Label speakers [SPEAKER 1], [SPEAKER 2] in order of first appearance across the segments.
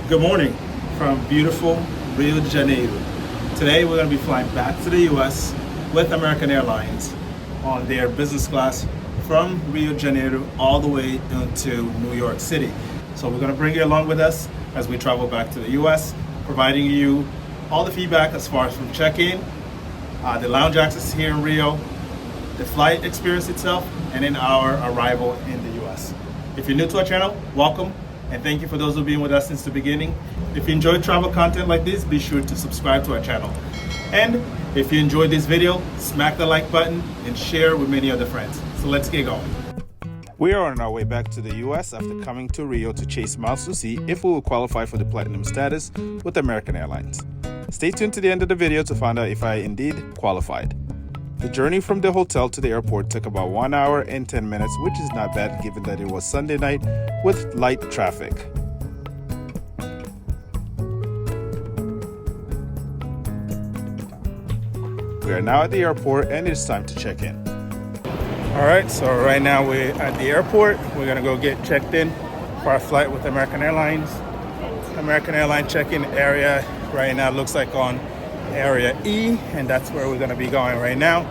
[SPEAKER 1] Good morning from beautiful Rio de Janeiro. Today we're going to be flying back to the US with American Airlines on their business class from Rio de Janeiro all the way into New York City. So we're going to bring you along with us as we travel back to the US, providing you all the feedback as far as from check-in, the lounge access here in Rio, the flight experience itself, and then our arrival in the US. If you're new to our channel, welcome. And thank you for those who've been with us since the beginning. If you enjoy travel content like this, be sure to subscribe to our channel. And if you enjoyed this video, smack the like button and share with many other friends. So let's get going. We are on our way back to the US after coming to Rio to chase miles to see if we will qualify for the platinum status with American Airlines. Stay tuned to the end of the video to find out if I indeed qualified. The journey from the hotel to the airport took about 1 hour and 10 minutes, which is not bad given that it was Sunday night with light traffic. We are now at the airport and it's time to check in. Alright, so right now we're at the airport. We're gonna go get checked in for our flight with American Airlines. American Airlines check-in area right now looks like on Area E, and that's where we're going to be going right now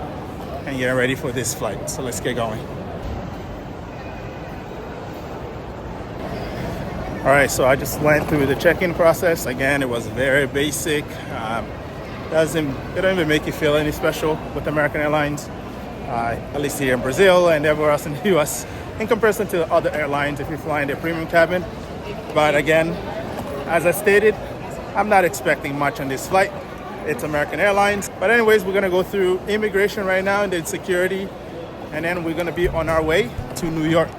[SPEAKER 1] and getting ready for this flight. So let's get going. All right, so I just went through the check-in process. Again, it was very basic. It don't even make you feel any special with American Airlines, at least here in Brazil and everywhere else in the US, in comparison to other airlines if you're flying their premium cabin. But again, as I stated, I'm not expecting much on this flight. It's American Airlines. But anyways, we're gonna go through immigration right now and then security, and then we're gonna be on our way to New York.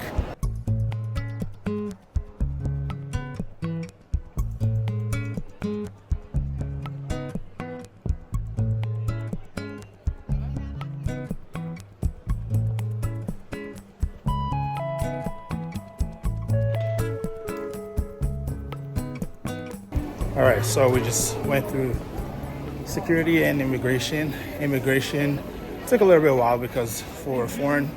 [SPEAKER 1] All right, so we just went through security and immigration. Immigration took a little bit of a while because for foreign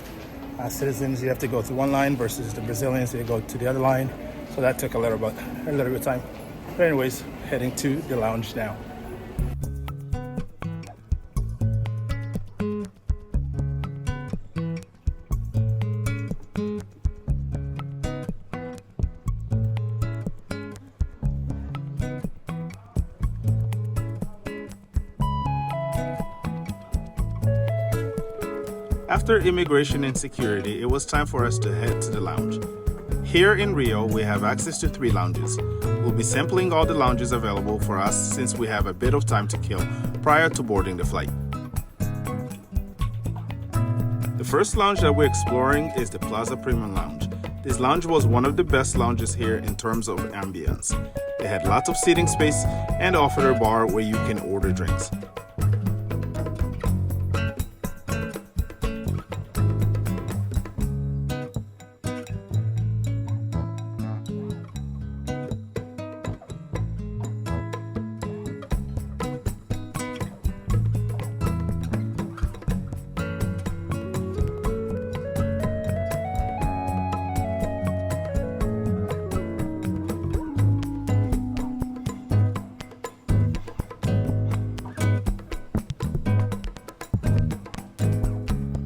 [SPEAKER 1] citizens, you have to go to one line versus the Brazilians, they go to the other line. So that took a little bit of time. But anyways, heading to the lounge now. After immigration and security, it was time for us to head to the lounge. Here in Rio, we have access to 3 lounges. We'll be sampling all the lounges available for us since we have a bit of time to kill prior to boarding the flight. The first lounge that we're exploring is the Plaza Premium Lounge. This lounge was one of the best lounges here in terms of ambience. They had lots of seating space and offered a bar where you can order drinks.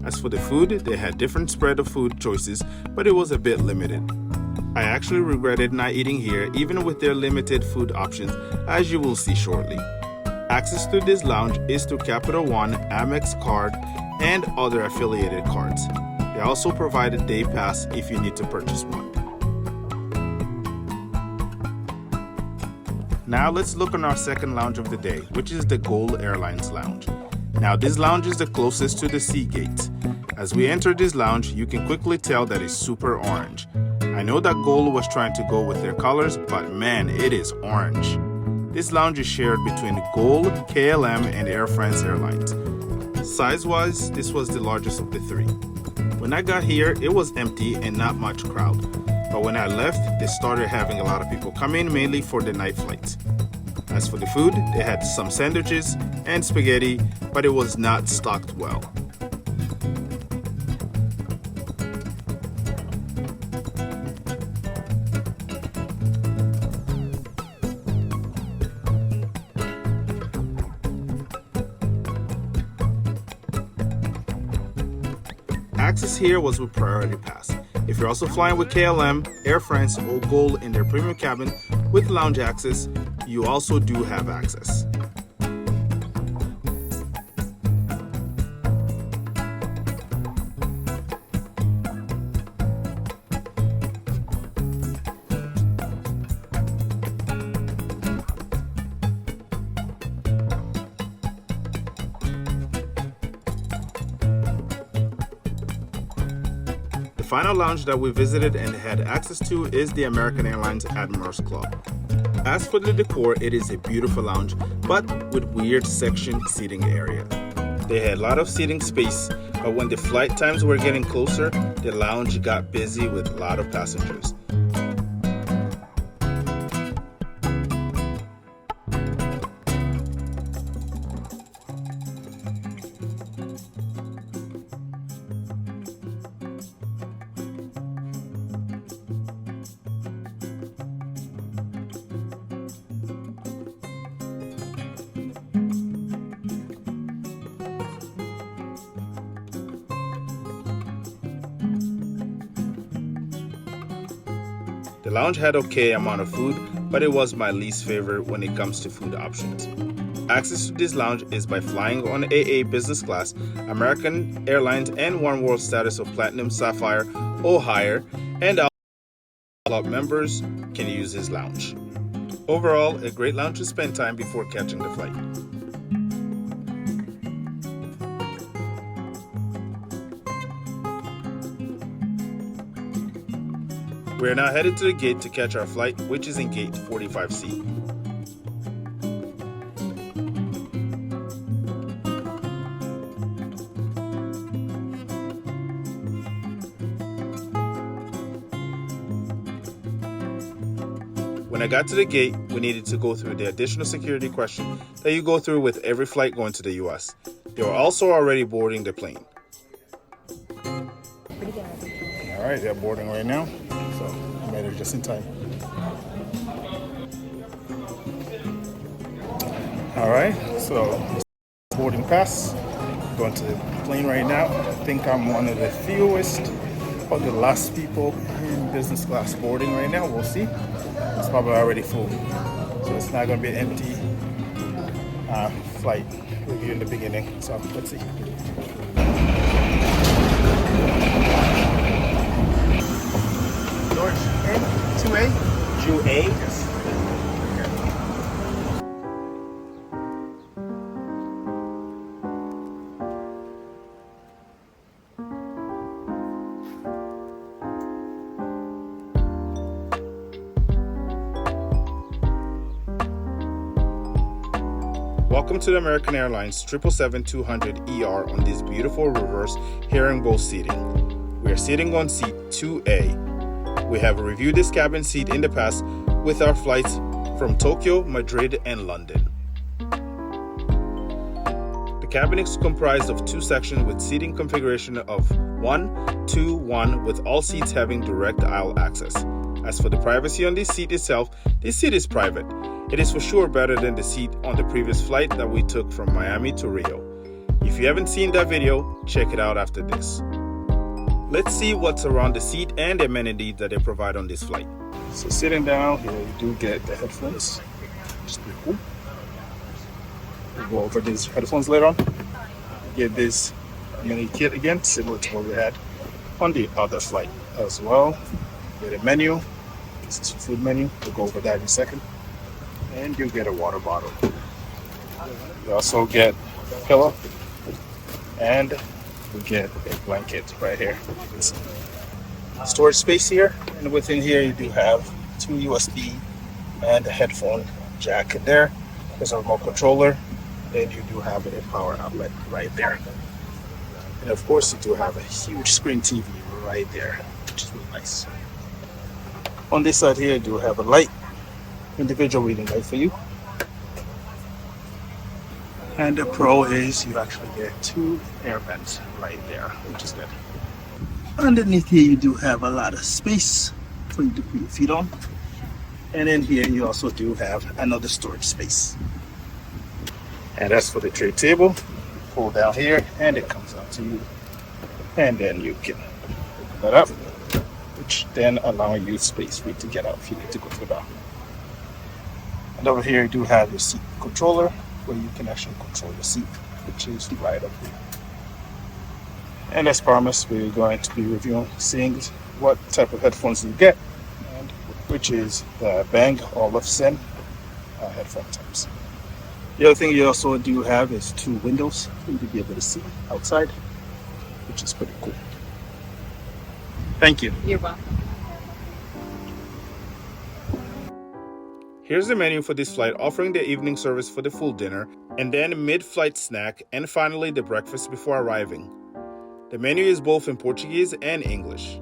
[SPEAKER 1] As for the food, they had different spread of food choices, but it was a bit limited. I actually regretted not eating here even with their limited food options, as you will see shortly. Access to this lounge is through Capital One, Amex card, and other affiliated cards. They also provide a day pass if you need to purchase one. Now let's look on our second lounge of the day, which is the Gol Airlines Lounge. Now this lounge is the closest to the sea gate. As we enter this lounge, you can quickly tell that it's super orange. I know that Gol was trying to go with their colors, but man, it is orange. This lounge is shared between Gol, KLM, and Air France Airlines. Size-wise, this was the largest of the 3. When I got here, it was empty and not much crowd. But when I left, they started having a lot of people come in, mainly for the night flights. As for the food, they had some sandwiches and spaghetti, but it was not stocked well. Access here was with Priority Pass. If you're also flying with KLM, Air France, or Gol in their premium cabin with lounge access, you also do have access. The final lounge that we visited and had access to is the American Airlines Admirals Club. As for the decor, it is a beautiful lounge, but with weird section seating area. They had a lot of seating space, but when the flight times were getting closer, the lounge got busy with a lot of passengers. The lounge had okay amount of food, but it was my least favorite when it comes to food options. Access to this lounge is by flying on AA business class, American Airlines and One World status of Platinum, Sapphire, or higher, and all club members can use this lounge. Overall, a great lounge to spend time before catching the flight. We are now headed to the gate to catch our flight, which is in gate 45C. When I got to the gate, we needed to go through the additional security question that you go through with every flight going to the US. They were also already boarding the plane. All right, they're boarding right now. So I made it just in time. All right, so boarding pass. Going to the plane right now. I think I'm one of the fewest or the last people in business class boarding right now. We'll see. It's probably already full, so it's not going to be an empty flight review in the beginning. So let's see. George, 2A? 2A? Yes. Welcome to the American Airlines 777-200ER on this beautiful reverse herringbone seating. We are sitting on seat 2A. We have reviewed this cabin seat in the past with our flights from Tokyo, Madrid, and London. The cabin is comprised of two sections with seating configuration of 1, 2, 1 with all seats having direct aisle access. As for the privacy on this seat itself, this seat is private. It is for sure better than the seat on the previous flight that we took from Miami to Rio. If you haven't seen that video, check it out after this. Let's see what's around the seat and the amenities that they provide on this flight. So sitting down here, you do get the headphones. Just pretty cool. We'll go over these headphones later on. Get this unique kit again, similar to what we had on the other flight as well. Get a menu. This is a food menu. We'll go over that in a second. And you get a water bottle. You also get a pillow, and you get a blanket right here. There's storage space here, and within here you do have two USB and a headphone jack in there. There's a remote controller, and you do have a power outlet right there. And of course you do have a huge screen TV right there, which is really nice. On this side here you do have a light, individual reading light for you. And the pro is you actually get two air vents right there, which is good. Underneath here you do have a lot of space for you to put your feet on. And in here you also do have another storage space. And as for the tray table, pull down here and it comes out to you and then you can open that up, which then allowing you space for you to get out if you need to go to the bathroom. And over here you do have your seat controller where you can actually control your seat, which is right up here. And as promised, we're going to be reviewing, seeing what type of headphones you get, and which is the Bang Olufsen headphone types. The other thing you also do have is 2 windows for you to be able to see outside, which is pretty cool. Thank you.
[SPEAKER 2] You're welcome.
[SPEAKER 1] Here's the menu for this flight, offering the evening service for the full dinner, and then mid-flight snack, and finally the breakfast before arriving. The menu is both in Portuguese and English.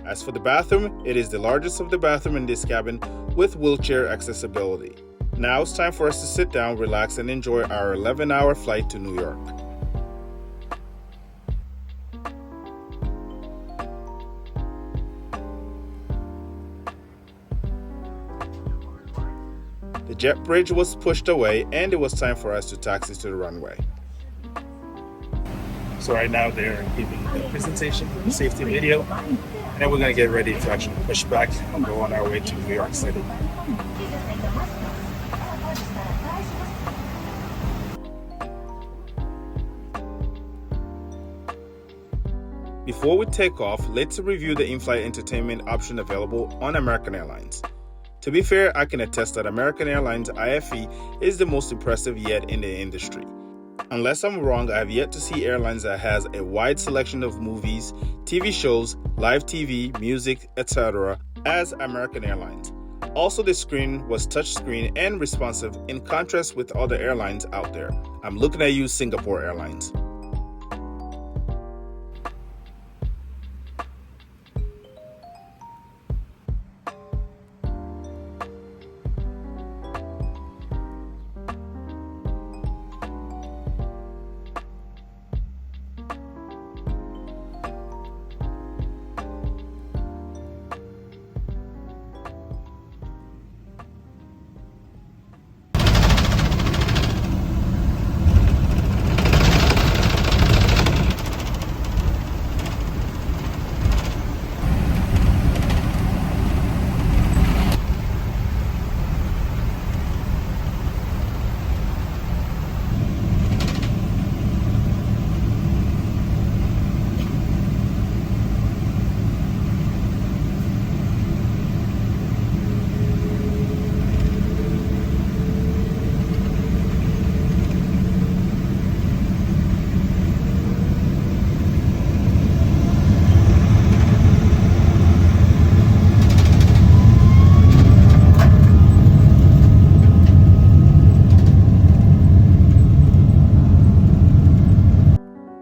[SPEAKER 1] As for the bathroom, it is the largest of the bathroom in this cabin with wheelchair accessibility. Now it's time for us to sit down, relax, and enjoy our 11-hour flight to New York. The jet bridge was pushed away and it was time for us to taxi to the runway. So right now they're giving the presentation, safety video, and then we're going to get ready to actually push back and go on our way to New York City. Before we take off, let's review the in-flight entertainment option available on American Airlines. To be fair, I can attest that American Airlines IFE is the most impressive yet in the industry. Unless I'm wrong, I have yet to see airlines that has a wide selection of movies, TV shows, live TV, music, etc. as American Airlines. Also, the screen was touchscreen and responsive in contrast with other airlines out there. I'm looking at you, Singapore Airlines.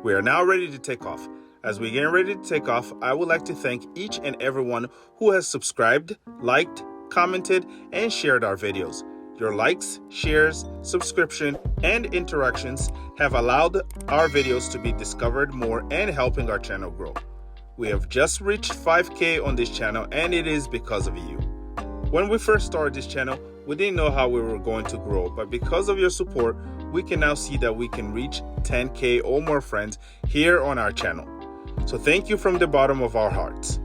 [SPEAKER 1] We are now ready to take off. As we get ready to take off, I would like to thank each and everyone who has subscribed, liked, commented, and shared our videos. Your likes, shares, subscription, and interactions have allowed our videos to be discovered more and helping our channel grow. We have just reached 5K on this channel, and it is because of you. When we first started this channel, we didn't know how we were going to grow, but because of your support, we can now see that we can reach 10K or more friends here on our channel. So thank you from the bottom of our hearts.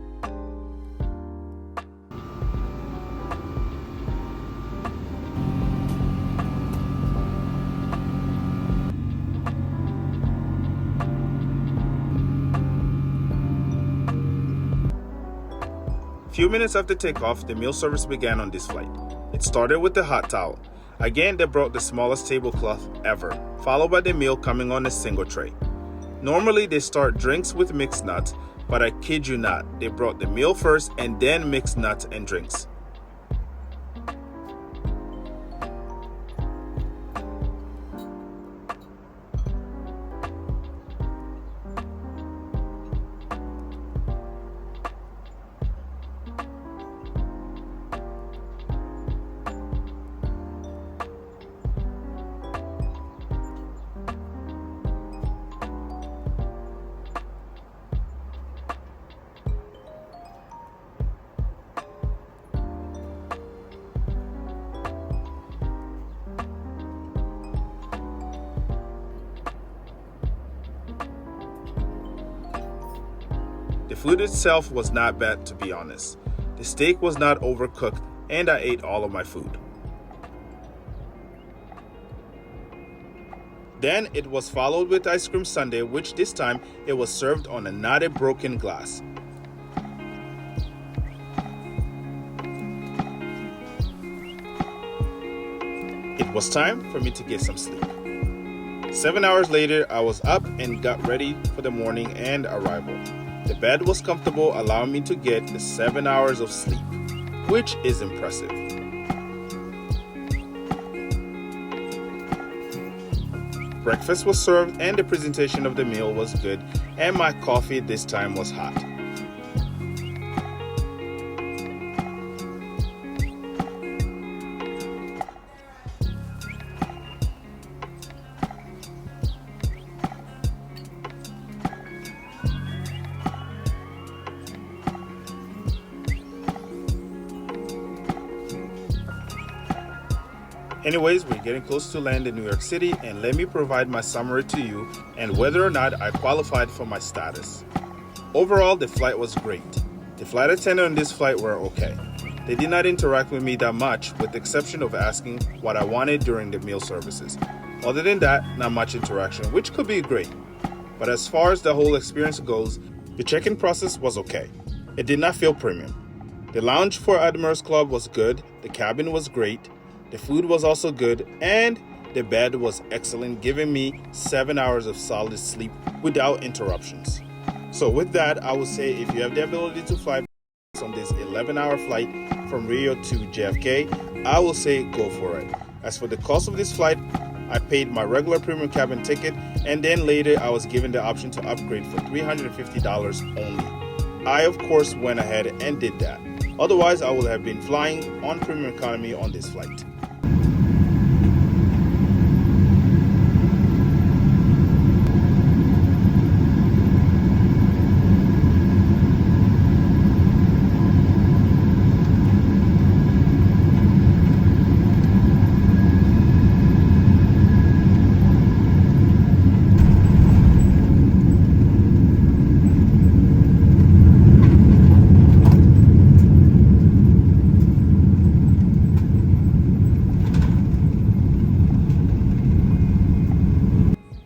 [SPEAKER 1] A few minutes after takeoff, the meal service began on this flight. It started with the hot towel. Again, they brought the smallest tablecloth ever, followed by the meal coming on a single tray. Normally, they start drinks with mixed nuts, but I kid you not, they brought the meal first and then mixed nuts and drinks. The food itself was not bad, to be honest. The steak was not overcooked, and I ate all of my food. Then it was followed with ice cream sundae, which this time it was served on a not a broken glass. It was time for me to get some sleep. 7 hours later, I was up and got ready for the morning and arrival. The bed was comfortable, allowing me to get the 7 hours of sleep, which is impressive. Breakfast was served and the presentation of the meal was good, and my coffee this time was hot. Anyways, we're getting close to land in New York City, and let me provide my summary to you and whether or not I qualified for my status. Overall, the flight was great. The flight attendant on this flight were okay. They did not interact with me that much, with the exception of asking what I wanted during the meal services. Other than that, not much interaction, which could be great. But as far as the whole experience goes, the check-in process was okay. It did not feel premium. The lounge for Admirals Club was good, the cabin was great, the food was also good, and the bed was excellent, giving me 7 hours of solid sleep without interruptions. So with that, I would say if you have the ability to fly on this 11-hour flight from Rio to JFK, I will say go for it. As for the cost of this flight, I paid my regular premium cabin ticket, and then later I was given the option to upgrade for $350 only. I of course went ahead and did that. Otherwise, I would have been flying on premium economy on this flight.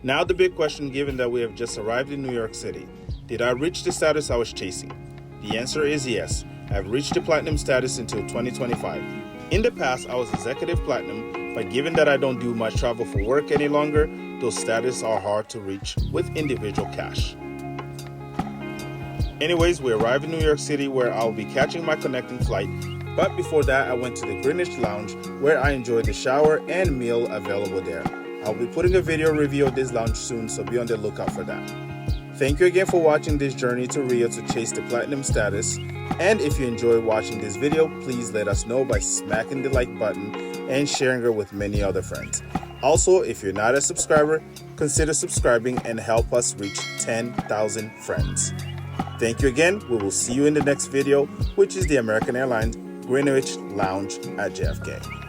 [SPEAKER 1] Now the big question, given that we have just arrived in New York City, did I reach the status I was chasing? The answer is yes. I've reached the platinum status until 2025. In the past, I was executive platinum, but given that I don't do much travel for work any longer, those status are hard to reach with individual cash. Anyways, we arrived in New York City where I'll be catching my connecting flight, but before that I went to the Greenwich Lounge where I enjoyed the shower and meal available there. I'll be putting a video review of this lounge soon, so be on the lookout for that. Thank you again for watching this journey to Rio to chase the platinum status. And if you enjoyed watching this video, please let us know by smacking the like button and sharing it with many other friends. Also, if you're not a subscriber, consider subscribing and help us reach 10,000 friends. Thank you again. We will see you in the next video, which is the American Airlines Greenwich Lounge at JFK.